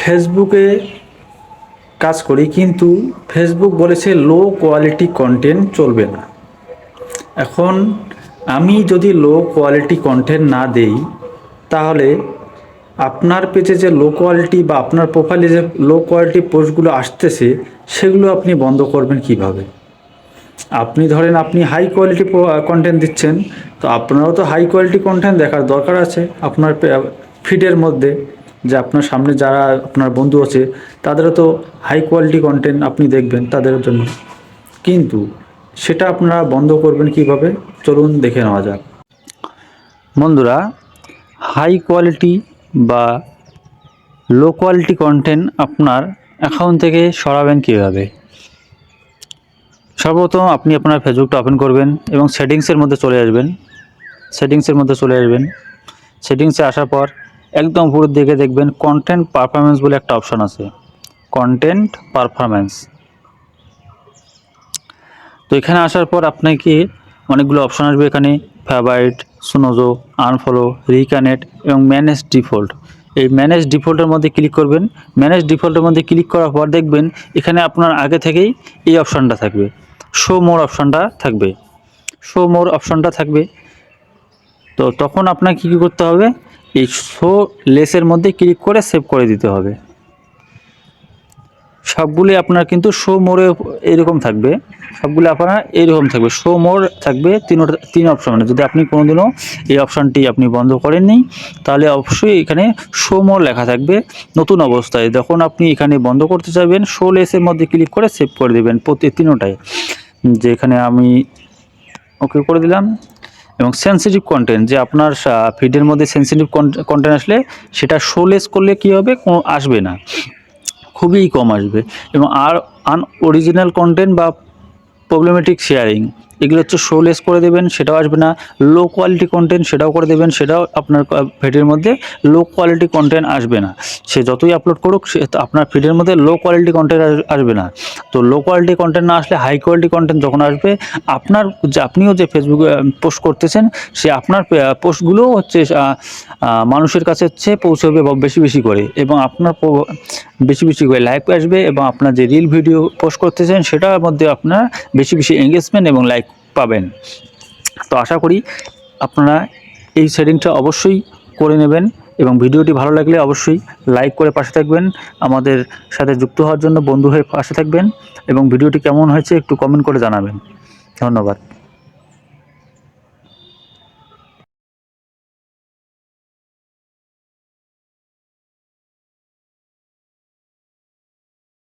ফেসবুকে কাজ করি, কিন্তু ফেসবুক বলেছে লো কোয়ালিটি কন্টেন্ট চলবে না। এখন আমি যদি লো কোয়ালিটি কন্টেন্ট না দেই, তাহলে আপনার পেজে যে লো কোয়ালিটি বা আপনার প্রোফাইলে যে লো কোয়ালিটি পোস্টগুলো আসতেছে, সেগুলো আপনি বন্ধ করবেন কিভাবে? আপনি ধরেন আপনি হাই কোয়ালিটি কন্টেন্ট দিচ্ছেন, তো আপনারও তো হাই কোয়ালিটি কন্টেন্ট দেখার দরকার আছে আপনার ফিডের মধ্যে। যে আপনার সামনে যারা আপনার বন্ধু আছে, তাদেরও তো হাই কোয়ালিটি কন্টেন্ট আপনি দেখবেন তাদের জন্য। কিন্তু সেটা আপনারা বন্ধ করবেন কিভাবে, চলুন দেখে নেওয়া যাক। বন্ধুরা, হাই কোয়ালিটি বা লো কোয়ালিটি কন্টেন্ট আপনার অ্যাকাউন্ট থেকে সরাবেন কীভাবে? সর্বপ্রথম আপনি আপনার ফেসবুকটা ওপেন করবেন এবং সেটিংসের মধ্যে চলে আসবেন। সেটিংসে আসার পর একদম উপরের দিকে দেখবেন কন্টেন্ট পারফরমেন্স বলে একটা অপশান আছে, কন্টেন্ট পারফরমেন্স। তো এখানে আসার পর আপনাকে অনেকগুলো অপশান আসবে। এখানে ফেভারিট, সুনোজো, আনফলো, রিকানেক্ট এবং ম্যানেজ ডিফল্ট। এই ম্যানেজ ডিফল্টের মধ্যে ক্লিক করবেন। ম্যানেজ ডিফল্টের মধ্যে ক্লিক করার পর দেখবেন এখানে আপনার আগে থেকেই এই অপশানটা থাকবে, শো মোর অপশানটা থাকবে। তো তখন আপনাকে কী করতে হবে, এই শো লেসের মধ্যে ক্লিক করে সেভ করে দিতে হবে। সবগুলি আপনার কিন্তু শো মোরে এরকম থাকবে, শো মোর থাকবে তিন অপশানে। যদি আপনি কোনোদিনও এই অপশানটি আপনি বন্ধ করেননি, তাহলে অবশ্যই এখানে শো মোর লেখা থাকবে নতুন অবস্থায়। যখন আপনি এখানে বন্ধ করতে চাইবেন, শো লেসের মধ্যে ক্লিক করে সেভ করে দেবেন প্রতি তিনোটায়। যে এখানে আমি ওকে করে দিলাম। এবং সেন্সিটিভ কন্টেন্ট, যে আপনার ফিডের মধ্যে সেন্সিটিভ কন্টেন্ট আসলে সেটা শো লেস করলে কী হবে, কোনো আসবে না, খুবই কম আসবে। এবং আর আনঅরিজিনাল কন্টেন্ট বা প্রবলেমেটিক শেয়ারিং, এগুলো হচ্ছে শো লেস করে দেবেন, সেটাও আসবে না। লো কোয়ালিটি কন্টেন্ট সেটাও করে দেবেন, সেটাও আপনার ফিডের মধ্যে লো কোয়ালিটি কন্টেন্ট আসবে না। সে যতই আপলোড করুক, সে আপনার ফিডের মধ্যে লো কোয়ালিটি কন্টেন্ট আসবে না। তো লো কোয়ালিটি কন্টেন্ট না আসলে হাই কোয়ালিটি কন্টেন্ট যখন আসবে, আপনিও যে ফেসবুকে পোস্ট করতেছেন, সে আপনার পোস্টগুলো হচ্ছে মানুষের কাছে হচ্ছে পৌঁছবে বেশি বেশি করে, এবং আপনার বেশি বেশি করে লাইক আসবে, এবং আপনার যে রিল ভিডিও পোস্ট করতেছেন সেটার মধ্যে আপনার বেশি বেশি এঙ্গেজমেন্ট এবং লাইক পাবেন। তো আশা করি আপনারা এই সেটিংটা অবশ্যই করে নেবেন, এবং ভিডিওটি ভালো লাগলে অবশ্যই লাইক করে পাশে থাকবেন। আমাদের সাথে যুক্ত হওয়ার জন্য বন্ধু হয়ে পাশে থাকবেন, এবং ভিডিওটি কেমন হয়েছে একটু কমেন্ট করে জানাবেন। ধন্যবাদ।